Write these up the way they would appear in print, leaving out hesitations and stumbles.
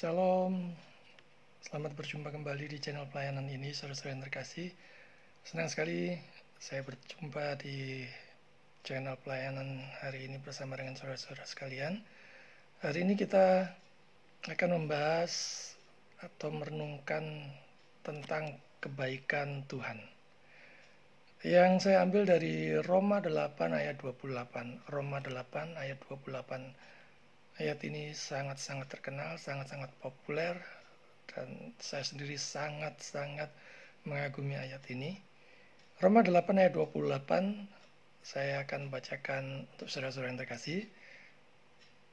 Shalom, selamat berjumpa kembali di channel pelayanan ini, saudara-saudara yang terkasih. Senang sekali saya berjumpa di channel pelayanan hari ini bersama dengan saudara-saudara sekalian. Hari ini kita akan membahas atau merenungkan tentang kebaikan Tuhan. Yang saya ambil dari Roma 8 ayat 28. Roma 8 ayat 28. Ayat ini sangat-sangat terkenal, sangat-sangat populer, dan saya sendiri sangat-sangat mengagumi ayat ini. Roma 8 ayat 28, saya akan bacakan untuk saudara-saudara yang terkasih.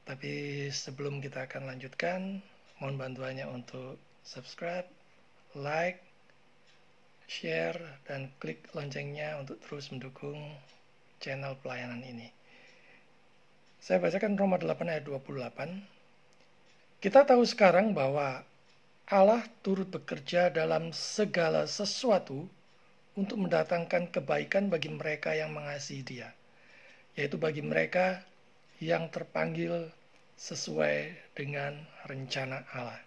Tapi sebelum kita akan lanjutkan, mohon bantuannya untuk subscribe, like, share, dan klik loncengnya untuk terus mendukung channel pelayanan ini. Saya bacakan Roma 8 ayat 28. Kita tahu sekarang bahwa Allah turut bekerja dalam segala sesuatu untuk mendatangkan kebaikan bagi mereka yang mengasihi Dia, yaitu bagi mereka yang terpanggil sesuai dengan rencana Allah.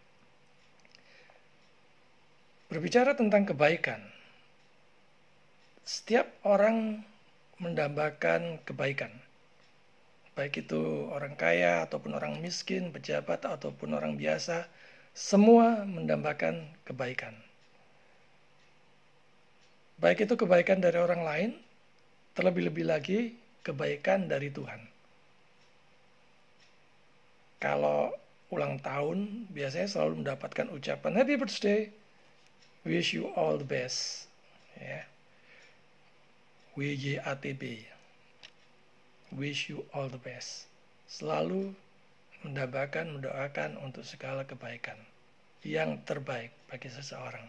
Berbicara tentang kebaikan, setiap orang mendambakan kebaikan. Baik itu orang kaya ataupun orang miskin, pejabat ataupun orang biasa, semua mendambakan kebaikan. Baik itu kebaikan dari orang lain, terlebih-lebih lagi kebaikan dari Tuhan. Kalau ulang tahun, biasanya selalu mendapatkan ucapan Happy Birthday, wish you all the best. Ya. WYATB. Wish you all the best. Selalu mendoakan untuk segala kebaikan yang terbaik bagi seseorang.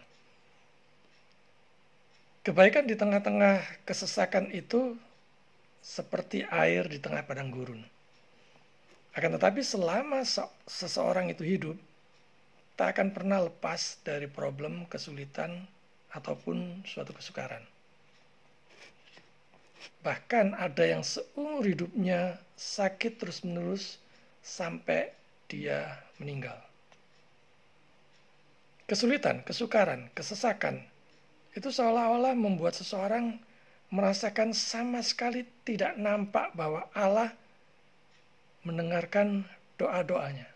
Kebaikan di tengah-tengah kesesakan itu seperti air di tengah padang gurun. Akan tetapi selama seseorang itu hidup, tak akan pernah lepas dari problem, kesulitan, ataupun suatu kesukaran. Bahkan ada yang seumur hidupnya sakit terus-menerus sampai dia meninggal. Kesulitan, kesukaran, kesesakan, itu seolah-olah membuat seseorang merasakan sama sekali tidak nampak bahwa Allah mendengarkan doa-doanya.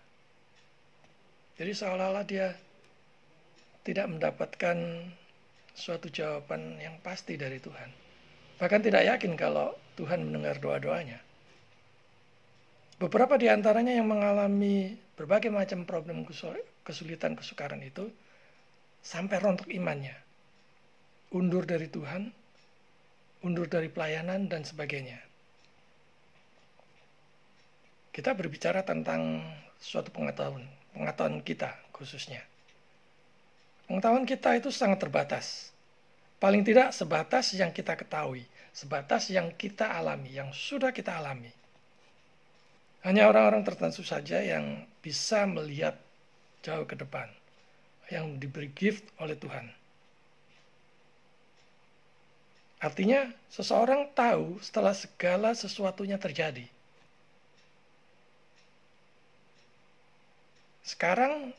Jadi seolah-olah dia tidak mendapatkan suatu jawaban yang pasti dari Tuhan. Bahkan tidak yakin kalau Tuhan mendengar doa-doanya. Beberapa di antaranya yang mengalami berbagai macam problem kesulitan, kesukaran itu, sampai rontok imannya. Undur dari Tuhan, undur dari pelayanan, dan sebagainya. Kita berbicara tentang suatu pengetahuan kita khususnya. Pengetahuan kita itu sangat terbatas. Paling tidak sebatas yang kita ketahui, sebatas yang kita alami, yang sudah kita alami. Hanya orang-orang tertentu saja yang bisa melihat jauh ke depan, yang diberi gift oleh Tuhan. Artinya, seseorang tahu setelah segala sesuatunya terjadi. Sekarang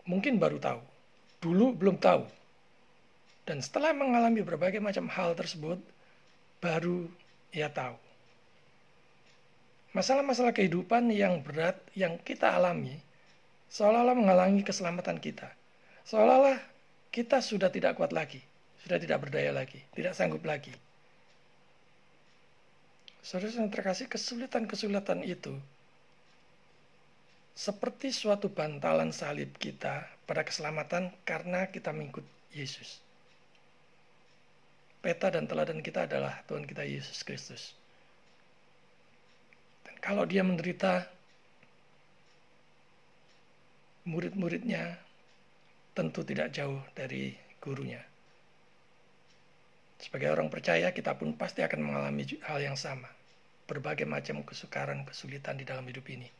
mungkin baru tahu, dulu belum tahu. Dan setelah mengalami berbagai macam hal tersebut, baru ia tahu. Masalah-masalah kehidupan yang berat yang kita alami, seolah-olah menghalangi keselamatan kita. Seolah-olah kita sudah tidak kuat lagi, sudah tidak berdaya lagi, tidak sanggup lagi. Saudara yang terkasih, kesulitan-kesulitan itu seperti suatu bantalan salib kita pada keselamatan karena kita mengikut Yesus. Peta dan teladan kita adalah Tuhan kita Yesus Kristus. Dan kalau dia menderita, murid-muridnya tentu tidak jauh dari gurunya. Sebagai orang percaya, kita pun pasti akan mengalami hal yang sama. Berbagai macam kesukaran, kesulitan di dalam hidup ini.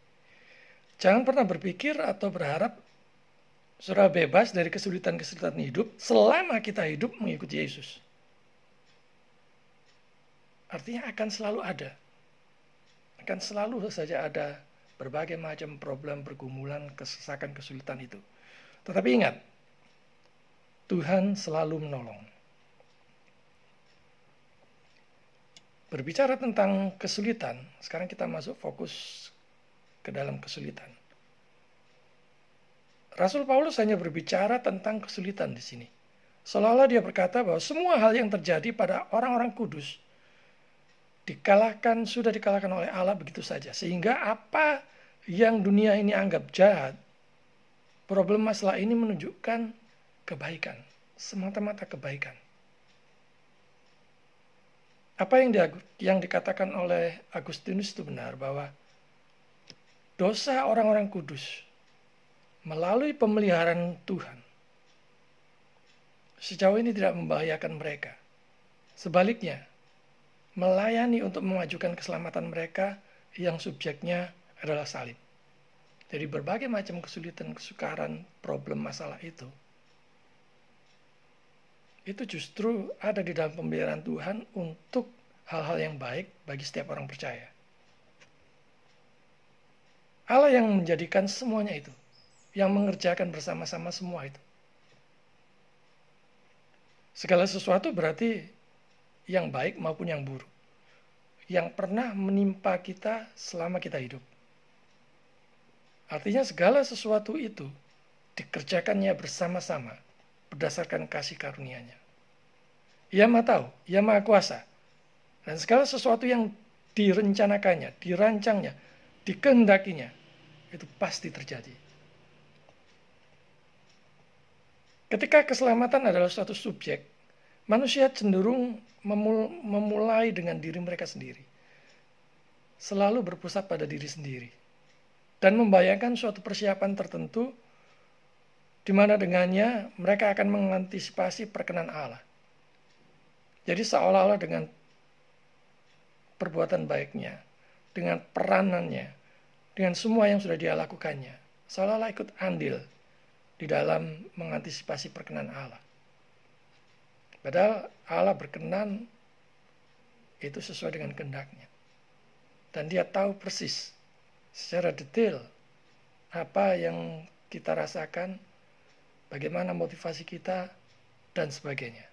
Jangan pernah berpikir atau berharap saudara bebas dari kesulitan-kesulitan hidup selama kita hidup mengikuti Yesus. Artinya akan selalu ada. Akan selalu saja ada berbagai macam problem, pergumulan, kesesakan, kesulitan itu. Tetapi ingat, Tuhan selalu menolong. Berbicara tentang kesulitan, sekarang kita masuk fokus ke dalam kesulitan. Rasul Paulus hanya berbicara tentang kesulitan di sini. Seolah-olah dia berkata bahwa semua hal yang terjadi pada orang-orang kudus sudah dikalahkan oleh Allah begitu saja. Sehingga apa yang dunia ini anggap jahat, problem masalah ini menunjukkan kebaikan, semata-mata kebaikan. Apa yang dikatakan oleh Agustinus itu benar, bahwa dosa orang-orang kudus melalui pemeliharaan Tuhan sejauh ini tidak membahayakan mereka. Sebaliknya, melayani untuk memajukan keselamatan mereka yang subjeknya adalah salib. Jadi berbagai macam kesulitan, kesukaran, problem, masalah itu justru ada di dalam pemeliharaan Tuhan untuk hal-hal yang baik bagi setiap orang percaya. Allah yang menjadikan semuanya itu, yang mengerjakan bersama-sama semua itu. Segala sesuatu berarti yang baik maupun yang buruk, yang pernah menimpa kita selama kita hidup. Artinya segala sesuatu itu dikerjakannya bersama-sama berdasarkan kasih karunia-Nya. Ia Maha Tahu, Ia Maha Kuasa, dan segala sesuatu yang direncanakannya, dirancangnya, dikehendakinya, itu pasti terjadi. Ketika keselamatan adalah suatu subjek, manusia cenderung memulai dengan diri mereka sendiri. Selalu berpusat pada diri sendiri. Dan membayangkan suatu persiapan tertentu di mana dengannya mereka akan mengantisipasi perkenan Allah. Jadi seolah-olah dengan perbuatan baiknya, dengan peranannya, dengan semua yang sudah dia lakukannya, seolah-olah ikut andil di dalam mengantisipasi perkenan Allah. Padahal Allah berkenan itu sesuai dengan kehendak-Nya. Dan Dia tahu persis secara detail apa yang kita rasakan, bagaimana motivasi kita, dan sebagainya.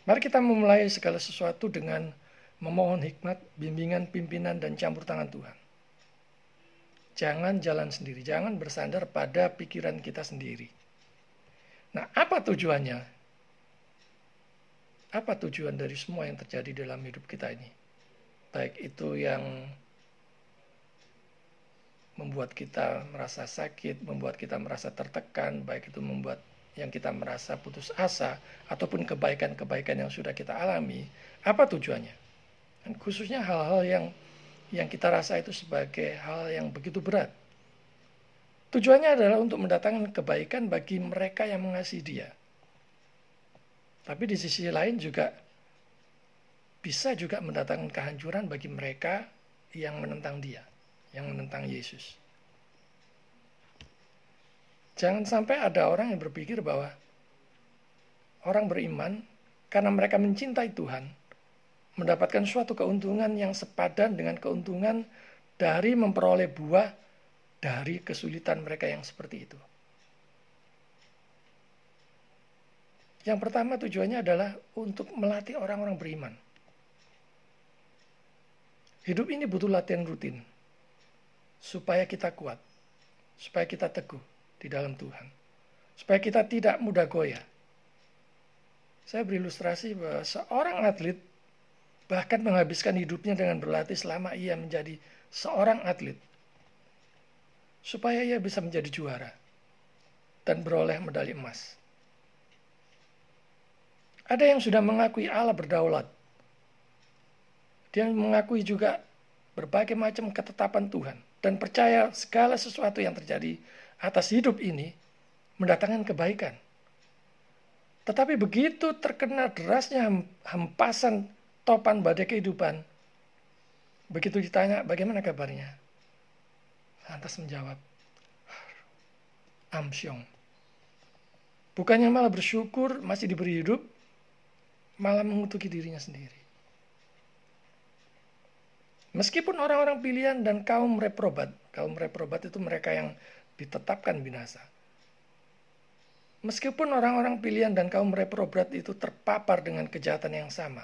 Mari kita memulai segala sesuatu dengan memohon hikmat, bimbingan, pimpinan, dan campur tangan Tuhan. Jangan jalan sendiri, jangan bersandar pada pikiran kita sendiri. Nah, apa tujuannya? Apa tujuan dari semua yang terjadi dalam hidup kita ini? Baik itu yang membuat kita merasa sakit, membuat kita merasa tertekan, baik itu membuat yang kita merasa putus asa, ataupun kebaikan-kebaikan yang sudah kita alami, apa tujuannya? Dan khususnya hal-hal yang kita rasa itu sebagai hal yang begitu berat. Tujuannya adalah untuk mendatangkan kebaikan bagi mereka yang mengasihi Dia. Tapi di sisi lain juga bisa juga mendatangkan kehancuran bagi mereka yang menentang Dia, yang menentang Yesus. Jangan sampai ada orang yang berpikir bahwa orang beriman karena mereka mencintai Tuhan mendapatkan suatu keuntungan yang sepadan dengan keuntungan dari memperoleh buah dari kesulitan mereka yang seperti itu. Yang pertama tujuannya adalah untuk melatih orang-orang beriman. Hidup ini butuh latihan rutin supaya kita kuat, supaya kita teguh di dalam Tuhan, supaya kita tidak mudah goyah. Saya berilustrasi bahwa seorang atlet bahkan menghabiskan hidupnya dengan berlatih selama ia menjadi seorang atlet, supaya ia bisa menjadi juara dan beroleh medali emas. Ada yang sudah mengakui Allah berdaulat. Dia mengakui juga berbagai macam ketetapan Tuhan dan percaya segala sesuatu yang terjadi atas hidup ini mendatangkan kebaikan. Tetapi begitu terkena derasnya hempasan topan badai kehidupan, begitu ditanya bagaimana kabarnya, lantas menjawab, amsyong. Bukannya malah bersyukur masih diberi hidup, malah mengutuki dirinya sendiri. Meskipun orang-orang pilihan dan kaum reprobat itu mereka yang ditetapkan binasa. Meskipun orang-orang pilihan dan kaum reprobat itu terpapar dengan kejahatan yang sama,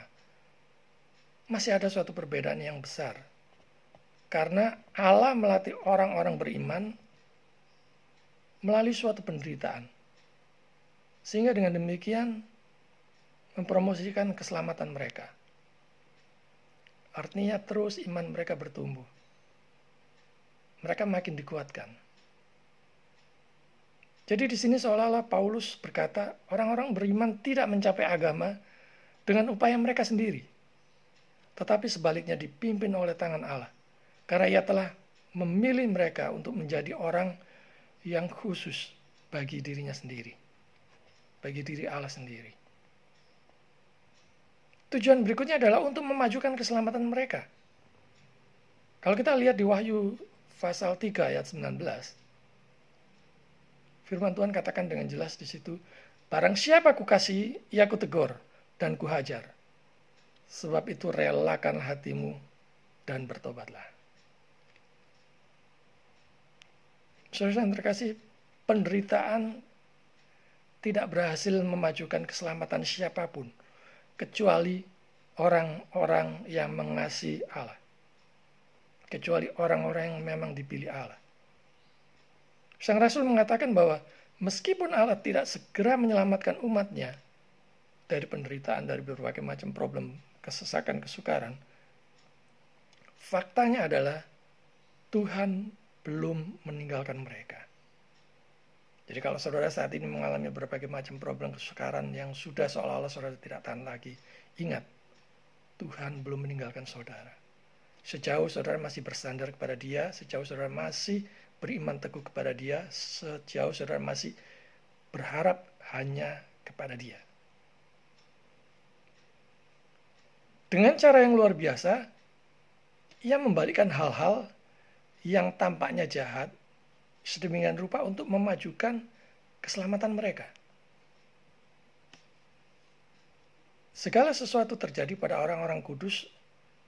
masih ada suatu perbedaan yang besar. Karena Allah melatih orang-orang beriman melalui suatu penderitaan. Sehingga dengan demikian mempromosikan keselamatan mereka. Artinya terus iman mereka bertumbuh. Mereka makin dikuatkan. Jadi di sini seolah-olah Paulus berkata, orang-orang beriman tidak mencapai agama dengan upaya mereka sendiri, tetapi sebaliknya dipimpin oleh tangan Allah. Karena Ia telah memilih mereka untuk menjadi orang yang khusus bagi dirinya sendiri, bagi diri Allah sendiri. Tujuan berikutnya adalah untuk memajukan keselamatan mereka. Kalau kita lihat di Wahyu pasal 3 ayat 19, firman Tuhan katakan dengan jelas di situ, barang siapa kukasihi, ia kutegur dan kuhajar. Sebab itu relakan hatimu dan bertobatlah. Saudara yang terkasih, penderitaan tidak berhasil memajukan keselamatan siapapun, kecuali orang-orang yang mengasihi Allah. Kecuali orang-orang yang memang dipilih Allah. Sang Rasul mengatakan bahwa meskipun Allah tidak segera menyelamatkan umatnya dari penderitaan, dari berbagai macam problem, kesesakan, kesukaran, faktanya adalah Tuhan belum meninggalkan mereka. Jadi kalau saudara saat ini mengalami berbagai macam problem kesukaran yang sudah seolah-olah saudara tidak tahan lagi, ingat, Tuhan belum meninggalkan saudara. Sejauh saudara masih bersandar kepada Dia, sejauh saudara masih beriman teguh kepada Dia, sejauh saudara masih berharap hanya kepada Dia. Dengan cara yang luar biasa, Ia membalikkan hal-hal yang tampaknya jahat sedemikian rupa untuk memajukan keselamatan mereka. Segala sesuatu terjadi pada orang-orang kudus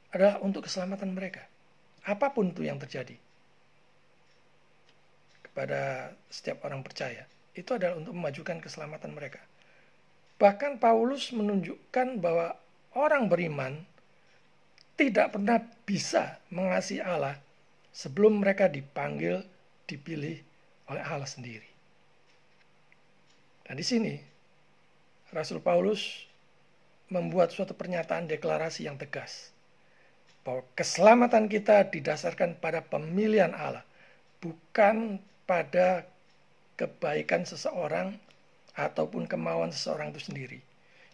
adalah untuk keselamatan mereka. Apapun itu yang terjadi kepada setiap orang percaya, itu adalah untuk memajukan keselamatan mereka. Bahkan Paulus menunjukkan bahwa orang beriman tidak pernah bisa mengasihi Allah sebelum mereka dipanggil, dipilih oleh Allah sendiri. Dan di sini Rasul Paulus membuat suatu pernyataan deklarasi yang tegas bahwa keselamatan kita didasarkan pada pemilihan Allah, bukan pada kebaikan seseorang ataupun kemauan seseorang itu sendiri.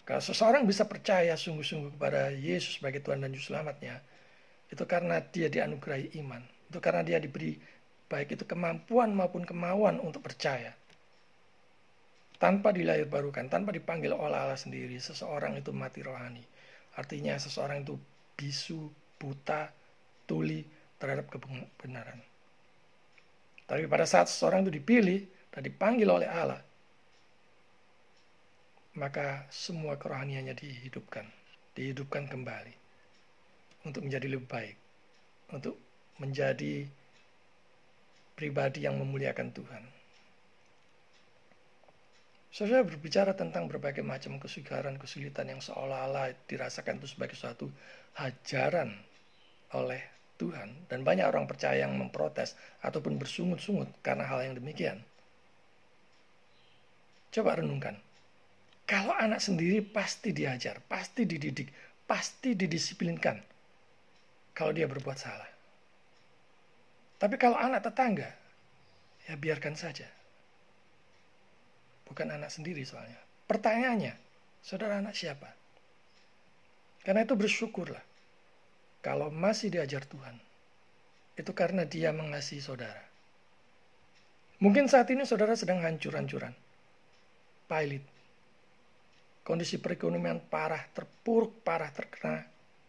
Kalau seseorang bisa percaya sungguh-sungguh kepada Yesus sebagai Tuhan dan Juru Selamatnya, itu karena dia dianugerahi iman. Itu karena dia diberi baik itu kemampuan maupun kemauan untuk percaya. Tanpa dilahirbarukan, tanpa dipanggil oleh Allah sendiri, seseorang itu mati rohani. Artinya seseorang itu bisu, buta, tuli terhadap kebenaran. Tapi pada saat seseorang itu dipilih dan dipanggil oleh Allah, maka semua kerohaniannya dihidupkan kembali untuk menjadi lebih baik, untuk menjadi pribadi yang memuliakan Tuhan. Saudara berbicara tentang berbagai macam kesukaran, kesulitan yang seolah-olah dirasakan itu sebagai suatu hajaran oleh Tuhan. Dan banyak orang percaya yang memprotes ataupun bersungut-sungut karena hal yang demikian. Coba renungkan. Kalau anak sendiri pasti diajar, pasti dididik, pasti didisiplinkan kalau dia berbuat salah. Tapi kalau anak tetangga, ya biarkan saja. Bukan anak sendiri soalnya. Pertanyaannya, saudara anak siapa? Karena itu bersyukurlah kalau masih diajar Tuhan. Itu karena Dia mengasihi saudara. Mungkin saat ini saudara sedang hancur-hancuran, pailit. Kondisi perekonomian parah, terpuruk parah, terkena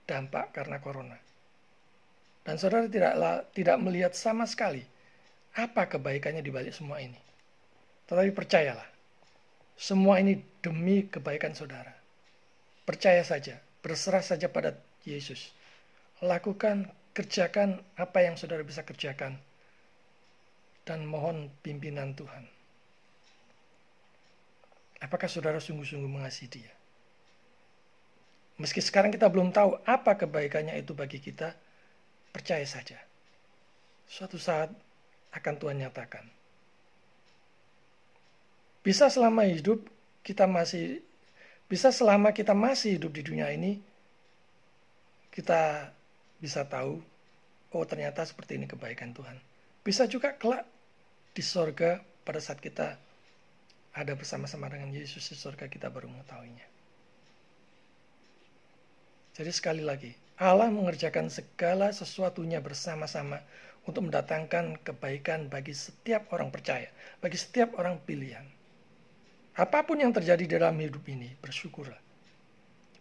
dampak karena corona. Dan saudara tidak melihat sama sekali apa kebaikannya di balik semua ini. Tetapi percayalah, semua ini demi kebaikan saudara. Percaya saja, berserah saja pada Yesus. Lakukan kerjakan apa yang saudara bisa kerjakan, dan mohon pimpinan Tuhan. Apakah saudara sungguh-sungguh mengasihi Dia? Meski sekarang kita belum tahu apa kebaikannya itu bagi kita, percaya saja. Suatu saat akan Tuhan nyatakan. Selama kita masih hidup di dunia ini, kita bisa tahu, oh ternyata seperti ini kebaikan Tuhan. Bisa juga kelak di sorga pada saat kita ada bersama-sama dengan Yesus di sorga, kita baru mengetahuinya. Jadi sekali lagi, Allah mengerjakan segala sesuatunya bersama-sama untuk mendatangkan kebaikan bagi setiap orang percaya, bagi setiap orang pilihan. Apapun yang terjadi dalam hidup ini, bersyukurlah.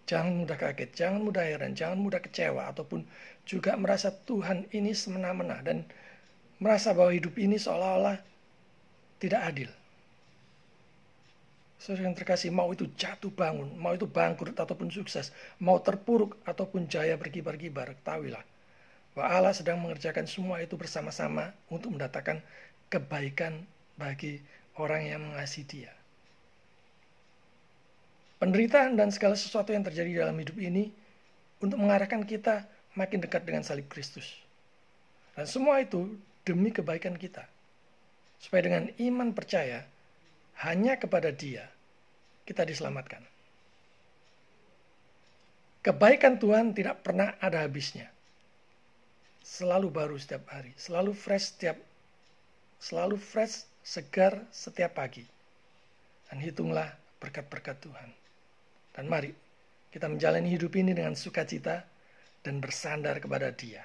Jangan mudah kaget, jangan mudah heran, jangan mudah kecewa, ataupun juga merasa Tuhan ini semena-mena dan merasa bahwa hidup ini seolah-olah tidak adil. Saudara yang terkasih, mau itu jatuh bangun, mau itu bangkrut ataupun sukses, mau terpuruk ataupun jaya berkibar-kibar, ketahuilah bahwa Allah sedang mengerjakan semua itu bersama-sama untuk mendatangkan kebaikan bagi orang yang mengasihi Dia. Penderitaan dan segala sesuatu yang terjadi dalam hidup ini untuk mengarahkan kita makin dekat dengan salib Kristus. Dan semua itu demi kebaikan kita. Supaya dengan iman percaya hanya kepada Dia kita diselamatkan. Kebaikan Tuhan tidak pernah ada habisnya. Selalu baru setiap hari, selalu fresh, segar setiap pagi. Dan hitunglah berkat-berkat Tuhan. Dan mari kita menjalani hidup ini dengan sukacita dan bersandar kepada Dia.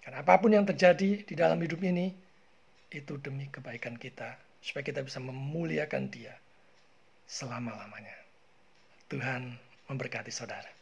Karena apapun yang terjadi di dalam hidup ini, itu demi kebaikan kita, supaya kita bisa memuliakan Dia selama-lamanya. Tuhan memberkati saudara.